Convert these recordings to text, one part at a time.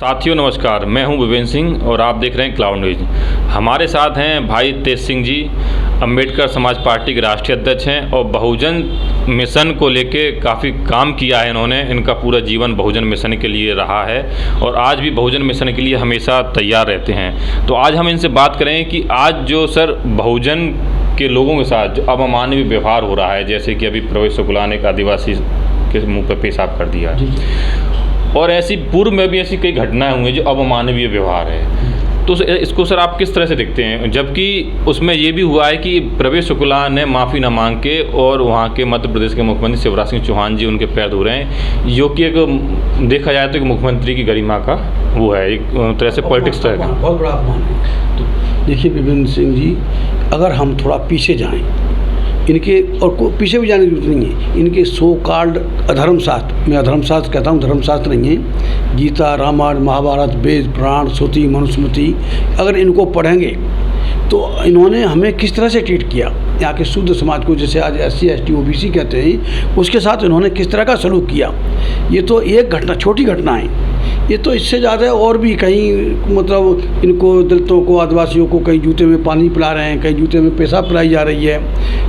साथियों नमस्कार, मैं हूं विवेन सिंह और आप देख रहे हैं क्लाउड न्यूज। हमारे साथ हैं भाई तेज सिंह जी, अम्बेडकर समाज पार्टी के राष्ट्रीय अध्यक्ष हैं और बहुजन मिशन को लेके काफ़ी काम किया है इन्होंने। इनका पूरा जीवन बहुजन मिशन के लिए रहा है और आज भी बहुजन मिशन के लिए हमेशा तैयार रहते हैं। तो आज हम इनसे बात करें कि आज जो सर बहुजन के लोगों के साथ जो अब अमानवीय व्यवहार हो रहा है, जैसे कि अभी प्रवेश शुक्ला ने एक आदिवासी के मुँह पर पेशाब कर दिया और ऐसी पूर्व में भी ऐसी कई घटनाएं हुई जो अब अमानवीय व्यवहार है। तो इसको सर आप किस तरह से देखते हैं? जबकि उसमें ये भी हुआ है कि प्रवेश शुक्ला ने माफ़ी न मांग के और वहाँ के मध्य प्रदेश के मुख्यमंत्री शिवराज सिंह चौहान जी उनके पैर धो रहे हैं, जो कि एक देखा जाए तो एक मुख्यमंत्री की गरिमा का वो है, एक तरह से पॉलिटिक्स तरह का बहुत बड़ा अपमान है। तो देखिए विपिन सिंह जी, अगर हम थोड़ा पीछे जाएँ इनके, और पीछे भी जाने की जरूरत नहीं है, इनके सो कॉल्ड अधर्मशास्त्र, मैं अधर्मशास्त्र कहता हूँ, धर्मशास्त्र नहीं है, गीता, रामायण, महाभारत, वेद, पुराण, श्रुति, मनुस्मृति, अगर इनको पढ़ेंगे तो इन्होंने हमें किस तरह से ट्रीट किया, यहाँ के शुद्ध समाज को, जैसे आज SC ST OBC कहते हैं, उसके साथ इन्होंने किस तरह का सलूक किया। ये तो एक घटना, छोटी घटना है, ये तो इससे ज़्यादा और भी कहीं, मतलब इनको दलितों को, आदिवासियों को कहीं जूते में पानी पिला रहे हैं, कहीं जूते में पेशाब पिलाई जा रही है,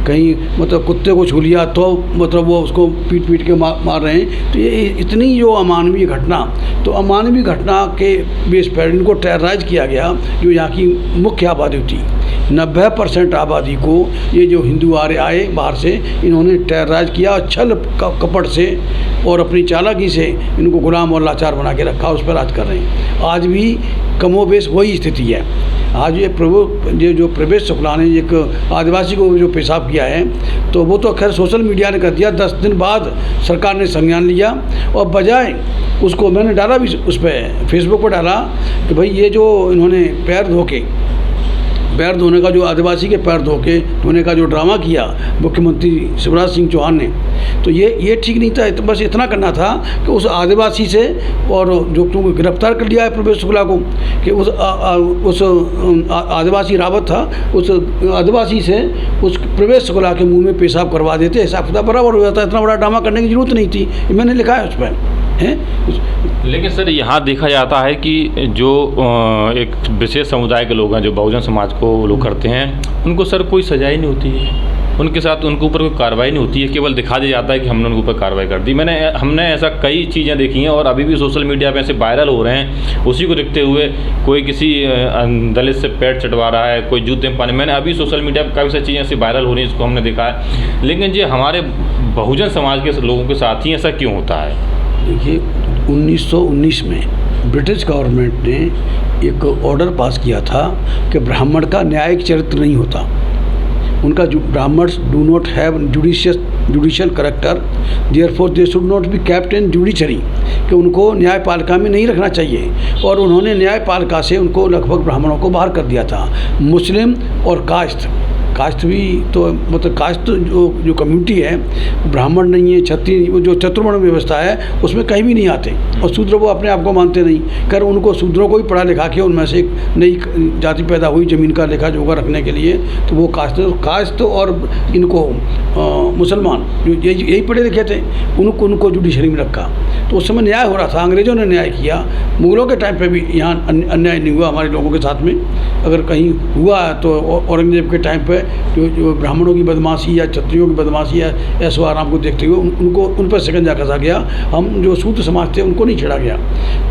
कहीं मतलब कुत्ते को छू लिया तो मतलब वो उसको पीट पीट के मार रहे हैं। तो ये इतनी जो अमानवीय घटना, तो अमानवीय घटना के बेस पर इनको टेरराइज किया गया। जो यहाँ की मुख्य आबादी थी, 90% आबादी को ये जो हिंदू आए बाहर से, इन्होंने टेरराइज किया, छल कपट से और अपनी चालाकी से इनको गुलाम और लाचार बना के रखा, उस पर राज कर रहे हैं। आज भी कमोबेश वही स्थिति है। आज ये जो प्रवेश शुक्ला ने एक आदिवासी को जो पेशाब किया है, तो वो तो खैर सोशल मीडिया ने कर दिया, 10 दिन बाद सरकार ने संज्ञान लिया और बजाय उसको, मैंने डाला भी उस पर, फेसबुक पर डाला कि भाई ये जो इन्होंने पैर धोने का, जो आदिवासी के पैर धोने का जो ड्रामा किया मुख्यमंत्री शिवराज सिंह चौहान ने, तो ये ठीक नहीं था। बस इतना करना था कि उस आदिवासी से, और जो तुमको गिरफ्तार कर लिया है प्रवेश शुक्ला को, कि उस आदिवासी रावत था, उस आदिवासी से उस प्रवेश शुक्ला के मुंह में पेशाब करवा देते, हिसाब किताब बराबर हो जाता। इतना बड़ा ड्रामा करने की जरूरत नहीं थी, मैंने लिखा है उस पर है। लेकिन सर यहाँ देखा जाता है कि जो एक विशेष समुदाय के लोग हैं, जो बहुजन समाज को लोग करते हैं, उनको सर कोई सजा ही नहीं होती है, उनके साथ उनके ऊपर कोई कार्रवाई नहीं होती है, केवल दिखा दिया जाता है कि हमने उनके ऊपर कार्रवाई कर दी। हमने ऐसा कई चीज़ें देखी हैं और अभी भी सोशल मीडिया पे ऐसे वायरल हो रहे हैं। उसी को देखते हुए कोई किसी दलित से पैर चटवा रहा है, कोई जूते में पानी, मैंने अभी सोशल मीडिया पर काफ़ी सारी चीज़ें ऐसी वायरल हो रही हैं, इसको हमने देखा है। लेकिन ये हमारे बहुजन समाज के लोगों के साथ ही ऐसा क्यों होता है? देखिए 1919 में ब्रिटिश गवर्नमेंट ने एक ऑर्डर पास किया था कि ब्राह्मण का न्यायिक चरित्र नहीं होता, उनका Brahmins do not have judicial character, therefore they should not be kept in judiciary, कि उनको न्यायपालिका में नहीं रखना चाहिए। और उन्होंने न्यायपालिका से उनको लगभग ब्राह्मणों को बाहर कर दिया था। मुस्लिम और कास्ट भी, तो मतलब कास्ट जो कम्युनिटी है, ब्राह्मण नहीं है, क्षत्रिय, वो जो चतुर्वर्ण व्यवस्था है उसमें कहीं भी नहीं आते, और शूद्र वो अपने आप को मानते नहीं। कर उनको शूद्रों को ही पढ़ा लिखा के उनमें से एक नई जाति पैदा हुई ज़मीन का लेखा जोखा रखने के लिए, तो वो कास्ट और इनको मुसलमान जो यही पढ़े लिखे थे, उनको जुडिशरी में रखा। तो उस समय न्याय हो रहा था, अंग्रेज़ों ने न्याय किया। मुग़लों के टाइम पे भी यहाँ अन्याय नहीं हुआ हमारे लोगों के साथ में। अगर कहीं हुआ तो औरंगजेब के टाइम पे जो ब्राह्मणों की बदमाशी या क्षत्रियों की बदमाशी या ऐशो आराम को देखते हुए उन पर शिकंजा कसा गया। हम जो शूद्र समाज थे उनको नहीं छेड़ा गया।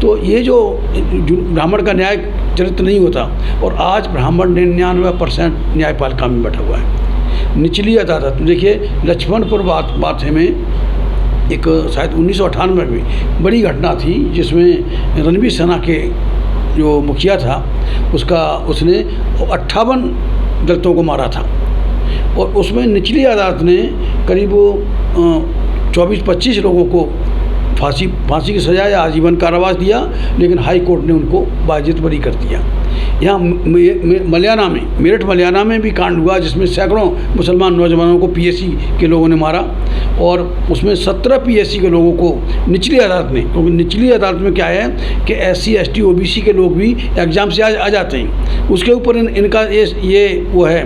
तो ये जो ब्राह्मण का न्याय चरित्र नहीं होता, और आज ब्राह्मण 99% न्यायपालिका में बैठा हुआ है। निचली अदालत, देखिए लक्ष्मणपुर बात में एक शायद 1998 में बड़ी घटना थी, जिसमें रणवीर सेना के जो मुखिया था उसने 58 दलितों को मारा था, और उसमें निचली अदालत ने करीब 24-25 लोगों को फांसी की सज़ा या आजीवन कारावास दिया, लेकिन हाई कोर्ट ने उनको बाजित बरी कर दिया। यहाँ मलियाना में, मेरठ मलियाना में भी कांड हुआ जिसमें सैकड़ों मुसलमान नौजवानों को पीएससी के लोगों ने मारा, और उसमें 17 पीएससी के लोगों को निचली अदालत ने, क्योंकि निचली अदालत में क्या है कि SC ST OBC के लोग भी एग्ज़ाम से आ जाते हैं, उसके ऊपर इनका ये वो है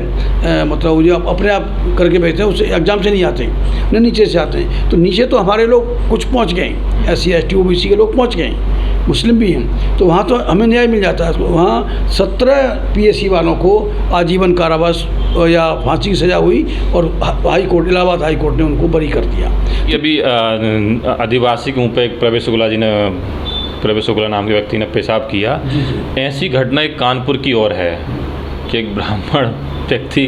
मतलब जो अपने आप करके भेजते हैं, उससे एग्ज़ाम से नहीं आते, न नीचे से आते हैं। तो नीचे तो हमारे लोग कुछ पहुँच गए, SC ST OBC के लोग पहुँच गए, मुस्लिम भी हैं, तो वहाँ तो हमें न्याय मिल जाता है। वहाँ 17 पीएससी वालों को आजीवन कारावास या फांसी की सज़ा हुई, और high court, Allahabad high court ने उनको बरी कर दिया। ये अभी आदिवासी के मुँह पे एक प्रवेश शुक्ला नाम के व्यक्ति ने पेशाब किया। ऐसी घटना एक कानपुर की ओर है कि एक ब्राह्मण व्यक्ति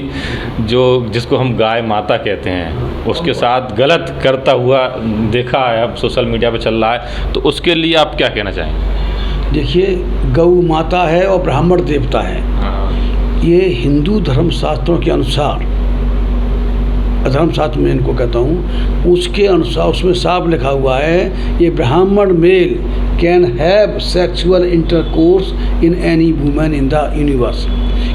जिसको हम गाय माता कहते हैं, उसके साथ गलत करता हुआ देखा है, अब सोशल मीडिया पे चल रहा है, तो उसके लिए आप क्या कहना चाहेंगे? देखिए, गौ माता है और ब्राह्मण देवता है, ये हिंदू धर्मशास्त्रों के अनुसार, धर्मशास्त्र में इनको कहता हूँ, उसके अनुसार उसमें साफ लिखा हुआ है, ये ब्राह्मण mail can have sexual intercourse in any women in the universe,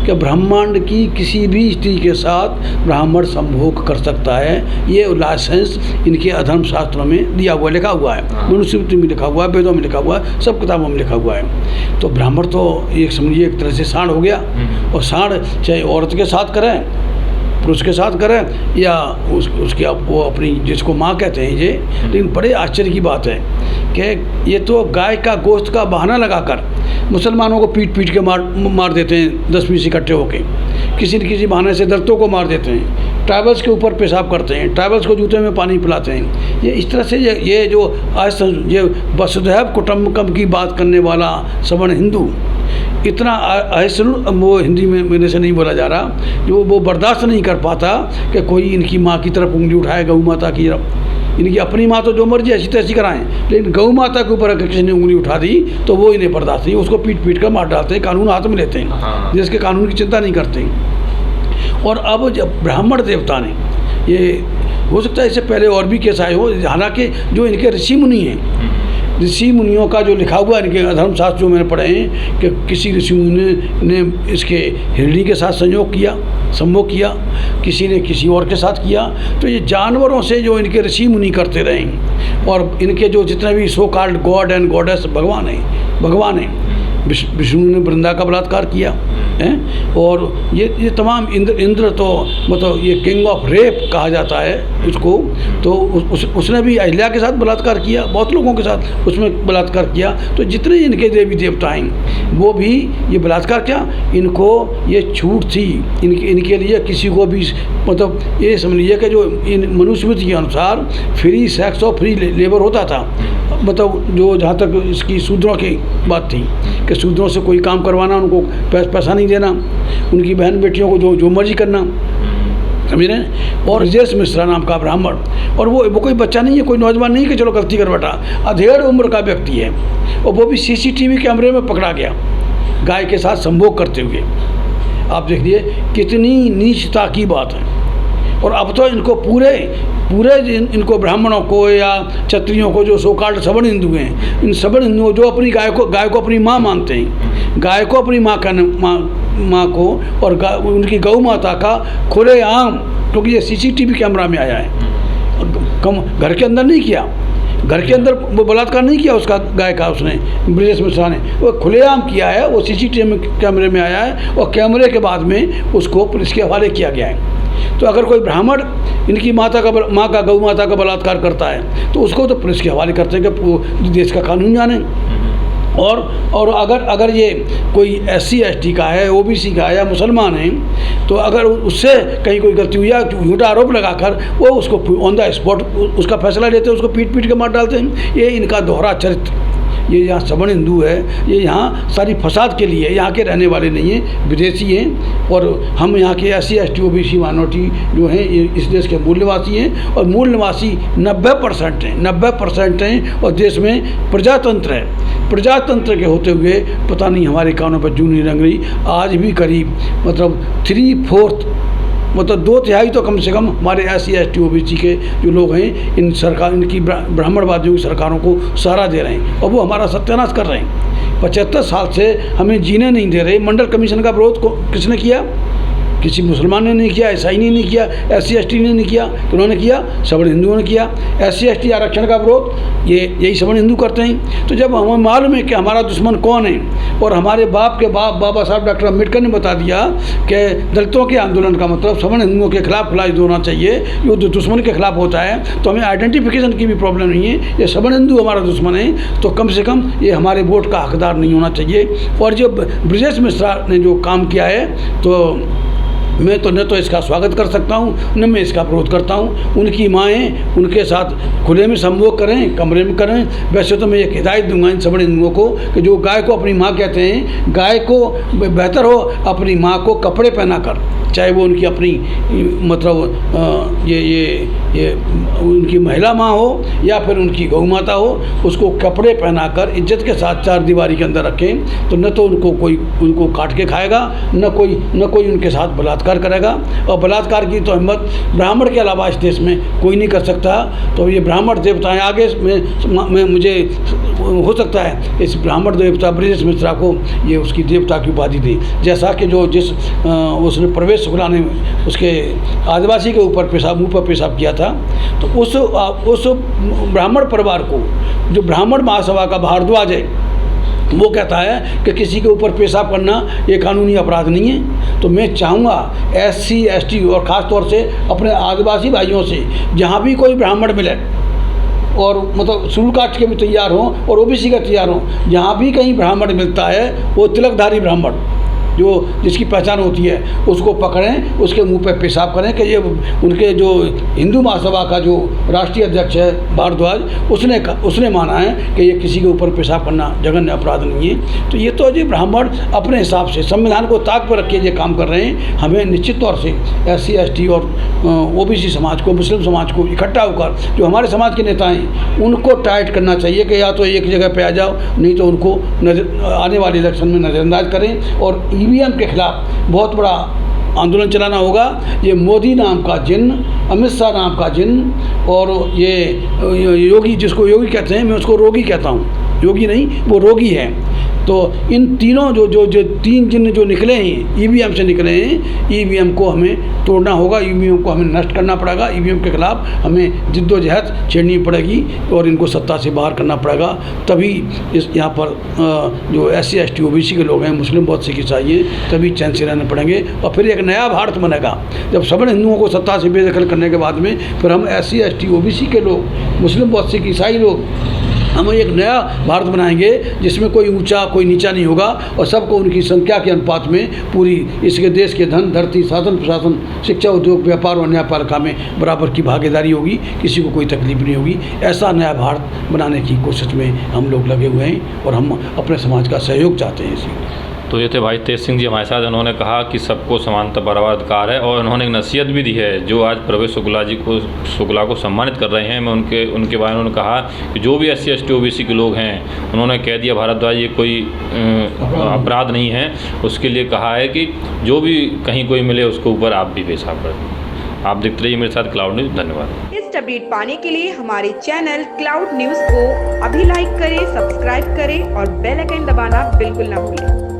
कि ब्रह्मांड की किसी भी स्त्री के साथ ब्राह्मण संभोग कर सकता है। ये लाइसेंस इनके धर्मशास्त्रों में दिया हुआ, लिखा हुआ है, मनुस्मृति में लिखा हुआ है, वेदों में लिखा हुआ है, सब किताबों में लिखा हुआ है। तो ब्राह्मण तो एक समझिए एक तरह से सांड हो गया, और सांड चाहे औरत के साथ करें, पुरुष के साथ करें, या उसकी वो अपनी जिसको माँ कहते हैं ये। लेकिन बड़े आश्चर्य की बात है कि ये तो गाय का गोश्त का बहाना लगाकर मुसलमानों को पीट पीट के मार देते हैं, 10-20 इकट्ठे होके, किसी न किसी बहाने से दलितों को मार देते हैं, ट्राइबल्स के ऊपर पेशाब करते हैं, ट्राइबल्स को जूते में पानी पिलाते हैं। ये इस तरह से ये जो आज ये वसुधैव कुटुंबकम की बात करने वाला सवर्ण हिंदू, इतना असहिष्णु वो हिंदी में मेरे से नहीं बोला जा रहा, जो वो बर्दाश्त नहीं कर पाता कि कोई इनकी माँ की तरफ उंगली उठाए, गौ माता की तरफ। इनकी अपनी माँ तो जो मर्जी ऐसी तैसी कराएं, लेकिन गौ माता के ऊपर अगर किसी ने उंगली उठा दी तो वो इन्हें बर्दाश्त नहीं, उसको पीट पीट कर मार डालते हैं, कानून हाथ में लेते हैं, जिसके कानून की चिंता नहीं करते। और अब जब ब्राह्मण देवता ने, ये हो सकता है इससे पहले और भी केस आए हो, हालांकि जो इनके ऋषि मुनि हैं, ऋषि मुनियों का जो लिखा हुआ इनके धर्मशास्त्र जो मैंने पढ़े हैं कि किसी ऋषि मुनि ने इसके हिरणी के साथ संभोग किया, किसी ने किसी और के साथ किया। तो ये जानवरों से जो इनके ऋषि मुनि करते रहे, और इनके जो जितने भी so called God and goddess भगवान हैं, विष्णु ने वृंदा का बलात्कार किया है, और ये तमाम इंद्र तो मतलब ये किंग ऑफ रेप कहा जाता है उसको, तो उसने भी अहिल्या के साथ बलात्कार किया, बहुत लोगों के साथ उसमें बलात्कार किया। तो जितने इनके देवी देवता हैं वो भी ये बलात्कार क्या, इनको ये छूट थी, इनके लिए किसी को भी मतलब ये समझ लीजिए कि जो इन मनुस्मृति के अनुसार फ्री सेक्स और फ्री लेबर होता था, मतलब जो जहाँ तक इसकी शूद्रों की बात थी कि शूद्रों से कोई काम करवाना, उनको पैसा नहीं देना, उनकी बहन बेटियों को जो मर्जी करना, समझ रहे हैं। और ब्रजेश मिश्रा नाम का ब्राह्मण, और वो कोई बच्चा नहीं है, कोई नौजवान नहीं कि चलो गलती कर बैठा, अधेड़ उम्र का व्यक्ति है, और वो भी CCTV कैमरे में पकड़ा गया गाय के साथ संभोग करते हुए। आप देखिए कितनी नीचता की बात है। और अब तो इनको पूरे इनको ब्राह्मणों को या क्षत्रियों को जो सो कॉल्ड सवर्ण हिंदू हैं, इन सवर्ण हिंदुओं जो अपनी गाय को अपनी माँ मानते हैं, गाय को अपनी माँ को और उनकी गौ माता का खुलेआम, क्योंकि ये CCTV कैमरा में आया है, कम घर के अंदर नहीं किया, घर के अंदर वो बलात्कार नहीं किया उसका गाय का, उसने ब्रजेश मिश्रा ने वो खुलेआम किया है, वो CCTV कैमरे में आया है, और कैमरे के बाद में उसको पुलिस के हवाले किया गया है। तो अगर कोई ब्राह्मण इनकी माँ का गौ माता का बलात्कार करता है तो उसको तो पुलिस के हवाले करते हैं कि देश का कानून जाने। और अगर ये कोई SC ST का है, OBC का है या मुसलमान है, तो अगर उससे कहीं कोई गलती हुई या झूठा आरोप लगाकर वो उसको ऑन द स्पॉट उसका फैसला लेते हैं, उसको पीट पीट के मार डालते हैं। ये इनका दोहरा चरित्र, ये यहाँ सवर्ण हिंदू है, ये यहाँ सारी फसाद के लिए, यहाँ के रहने वाले नहीं हैं, विदेशी हैं। और हम यहाँ के SC ST OBC माइनॉरिटी जो हैं ये इस देश के मूल निवासी हैं, और मूल निवासी 90% हैं, और देश में प्रजातंत्र है। प्रजातंत्र के होते हुए पता नहीं हमारे कानों पर जूं नहीं रंग रही। आज भी करीब मतलब 3/4 मतलब 2/3 तो कम से कम हमारे SC ST OBC के जो लोग हैं इन सरकार इनकी ब्राह्मणवादियों की सरकारों को सहारा दे रहे हैं और वो हमारा सत्यानाश कर रहे हैं। 75 साल से हमें जीने नहीं दे रहे। मंडल कमीशन का विरोध किसने किया? किसी मुसलमान ने नहीं किया, ईसाई ने नहीं किया, SC ST ने नहीं किया, तो उन्होंने किया सवर्ण हिंदुओं ने किया। SC ST आरक्षण का विरोध यही सवर्ण हिंदू करते हैं। तो जब हमें मालूम है कि हमारा दुश्मन कौन है और हमारे बाप के बाप बाबा साहब डॉक्टर अम्बेडकर ने बता दिया कि दलितों के आंदोलन का मतलब सवर्ण हिंदुओं के खिलाफ खिलाफ होना चाहिए, ये दुश्मन के खिलाफ होता है, तो हमें आइडेंटिफिकेशन की भी प्रॉब्लम नहीं है। ये सवर्ण हिंदू हमारा दुश्मन है तो कम से कम ये हमारे वोट का हकदार नहीं होना चाहिए। और जब ब्रजेश मिश्रा ने जो काम किया है तो मैं तो न तो इसका स्वागत कर सकता हूँ न मैं इसका विरोध करता हूँ। उनकी माएँ उनके साथ खुले में संभोग करें, कमरे में करें। वैसे तो मैं एक हिदायत दूंगा इन सवर्ण हिंदुओं को कि जो गाय को अपनी माँ कहते हैं, गाय को बेहतर हो अपनी माँ को कपड़े पहना कर, चाहे वो उनकी अपनी मतलब ये उनकी महिला माँ हो या फिर उनकी गौ माता हो, उसको कपड़े पहनाकर इज्जत के साथ चार दीवारी के अंदर रखें। तो न तो उनको काट के खाएगा, न कोई उनके साथ बलात्कार करेगा। और बलात्कार की तो हिम्मत ब्राह्मण के अलावा इस देश में कोई नहीं कर सकता। तो ये ब्राह्मण देवताएं आगे में मुझे हो सकता है इस ब्राह्मण देवता ब्रजेश मिश्रा को ये उसकी देवता की उपाधि दी। जैसा कि उसने प्रवेश शुक्ला ने उसके आदिवासी के ऊपर मुँह पर पेशाब किया था, तो उस ब्राह्मण परिवार को जो ब्राह्मण महासभा का भारद्वाज है वो कहता है कि किसी के ऊपर पेशाब करना ये कानूनी अपराध नहीं है। तो मैं चाहूँगा SC ST और ख़ास तौर से अपने आदिवासी भाइयों से जहाँ भी कोई ब्राह्मण मिले और मतलब शुरू कास्ट के भी तैयार हों और OBC का तैयार हों, जहाँ भी कहीं ब्राह्मण मिलता है वो तिलकधारी ब्राह्मण जिसकी पहचान होती है उसको पकड़ें, उसके मुंह पे पेशाब करें कि ये उनके जो हिंदू महासभा का जो राष्ट्रीय अध्यक्ष है भारद्वाज, उसने माना है कि ये किसी के ऊपर पेशाब करना जघन्य अपराध नहीं है। तो ये तो जी ब्राह्मण अपने हिसाब से संविधान को ताक पर रख के ये काम कर रहे हैं। हमें निश्चित तौर से SC ST और OBC समाज को, मुस्लिम समाज को इकट्ठा होकर जो हमारे समाज के नेता हैं उनको टाइट करना चाहिए कि या तो एक जगह पे आ जाओ, नहीं तो उनको आने वाले इलेक्शन में नज़रअंदाज करें। और EVM के खिलाफ बहुत बड़ा आंदोलन चलाना होगा। ये मोदी नाम का जिन्न, अमित शाह नाम का जिन्न और ये योगी, जिसको योगी कहते हैं, मैं उसको रोगी कहता हूँ, योगी नहीं वो रोगी है। तो इन तीनों जो तीन जिन्न जो निकले हैं EVM से निकले हैं, EVM को हमें तोड़ना होगा, EVM को हमें नष्ट करना पड़ेगा। EVM के खिलाफ हमें जिद्दोजहद छेड़नी पड़ेगी और इनको सत्ता से बाहर करना पड़ेगा। तभी यहाँ पर जो SC ST OBC के लोग हैं, मुस्लिम बहुत सिख ईसाई हैं, तभी चैन से रहने पड़ेंगे और फिर एक नया भारत बनेगा। जब सभी हिंदुओं को सत्ता से बेदखल करने के बाद में फिर हम SC ST OBC के लोग, मुस्लिम बहुत सिख ईसाई लोग, हम एक नया भारत बनाएंगे जिसमें कोई ऊंचा कोई नीचा नहीं होगा और सबको उनकी संख्या के अनुपात में पूरी इसके देश के धन, धरती, शासन, प्रशासन, शिक्षा, उद्योग, व्यापार और न्यायपालिका में बराबर की भागीदारी होगी, किसी को कोई तकलीफ नहीं होगी। ऐसा नया भारत बनाने की कोशिश में हम लोग लगे हुए हैं और हम अपने समाज का सहयोग चाहते हैं इसी। तो ये थे भाई तेज सिंह जी हमारे साथ। उन्होंने कहा कि सबको समानता बराबर अधिकार है और उन्होंने एक नसीहत भी दी है जो आज प्रवेश शुक्ला को सम्मानित कर रहे हैं। मैं उनके बारे में उन्होंने कहा कि जो भी SC ST OBC के लोग हैं, उन्होंने कह दिया भारद्वाज ये कोई अपराध नहीं है। उसके लिए कहा है कि जो भी कहीं कोई मिले उसके ऊपर आप भी पेशाब करें। आप देखते रहिए मेरे साथ क्लाउड न्यूज़। धन्यवाद। इस अपडेट पाने के लिए हमारे चैनल क्लाउड न्यूज़ को अभी लाइक करें, सब्सक्राइब करें और बेल आइकन दबाना बिल्कुल ना भूलें।